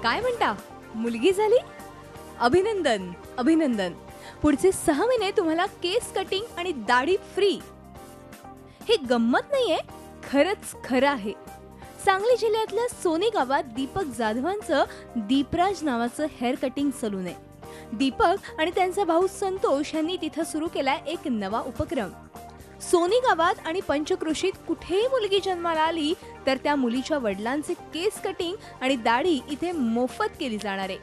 काय म्हणता, मुलगी झाली? अभिनंदन अभिनंदन. पुढचे 6 महिने तुम्हाला केस कटिंग आणि दाढी फ्री. हे गंमत नाहीये, खरंच खरं आहे. सांगली जिल्ह्यातल्या सोनी गावात दीपक जाधवांचं दीपराज नावाचं हेअर कटिंग सलून आहे. दीपक आणि त्यांचा भाऊ संतोष यांनी तिथं सुरू केलाय एक नवा उपक्रम. सोनी गावात आणि पंचक्रोशीत कुठेही मुलगी जन्माला आली तर त्या मुलीच्या वडिलांचे केस कटिंग आणि दाढी इथे मोफत केली जाणार आहे.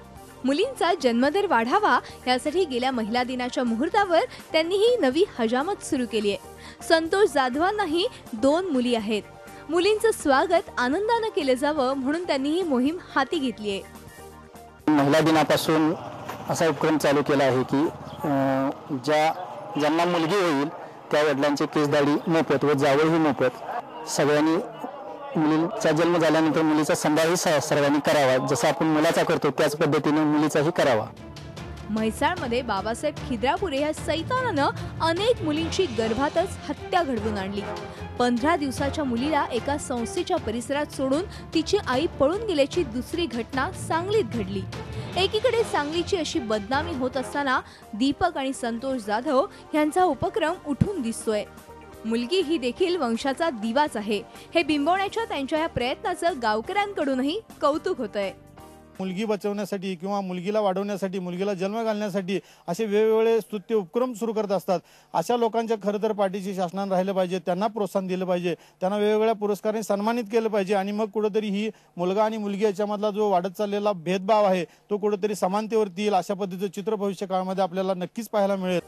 मुलींचा जन्मदर वाढावा यासाठी गेल्या महिला दिनाच्या मुहूर्तावर त्यांनी ही नवी हजामत सुरू केली आहे. संतोष जाधवांनाही 2 मुली आहेत. मुलींचं स्वागत आनंदानं केलं जावं म्हणून त्यांनी ही मोहीम हाती घेतली आहे. महिला दिनापासून असा उपक्रम चालू केला आहे की ज्यांना मुलगी होईल त्या वडिलांचे केस दाढी मोफत व जावळही मोफत. सगळ्यांनी मुलीचा जन्म झाल्यानंतर मुलीचा सांभाळही सर्वांनी करावा. जसं आपण मुलाचा करतो त्याच पद्धतीने मुलीचाही करावा. म्हैसाळमध्ये बाबासाहेब खिद्रापुरे या सैतानानं अनेक मुलींची गर्भातच हत्या घडवून आणली. 15 दिवसाच्या मुलीला एका संस्थेच्या परिसरात सोडून तिची आई पळून गेल्याची दुसरी घटना सांगलीत घडली. एकीकडे सांगलीची अशी बदनामी होत असताना दीपक आणि संतोष जाधव यांचा उपक्रम उठून दिसतोय. मुलगी ही देखील वंशाचा दिवाच आहे हे बिंबवण्याच्या त्यांच्या या प्रयत्नाचं गावकऱ्यांकडूनही कौतुक होतंय. मुलगी बचवण्यासाठी किंवा मुलगीला वाढवण्यासाठी, मुलगीला जन्म घालण्यासाठी असे वेगवेगळे स्तुत्य उपक्रम सुरू करत असतात. अशा लोकांच्या खरं तर पाठीशी शासनाने राहिलं पाहिजे, त्यांना प्रोत्साहन दिलं पाहिजे, त्यांना वेगवेगळ्या पुरस्कारांनी सन्मानित केलं पाहिजे आणि मग कुठेतरी ही मुलगा आणि मुलगी याच्यामधला जो वाढत चाललेला भेदभाव आहे तो कुठेतरी समानतेवरती येईल. अशा पद्धतीचं चित्र भविष्य काळामध्ये आपल्याला नक्कीच पाहायला मिळेल.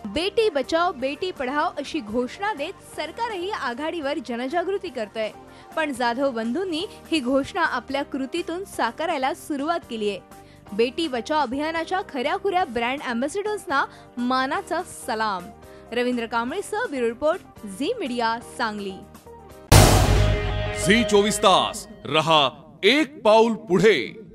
बेटी बचाओ बेटी पढाओ अशी घोषणा देत सरकारही आघाडीवर जनजागृती करतंय. पण जाधव बंधूंनी ही घोषणा आपल्या कृतीतून साकारायला सुरुवात केली आहे. बेटी बचाओ अभियानाच्या खऱ्याखुऱ्या ब्रँड अँबॅसेडर्सना मानाचा सलाम. रवींद्र कांबळेसह bureau report, Zee media, Sangli. Zee 24 तास रहा एक पाऊल पुढे.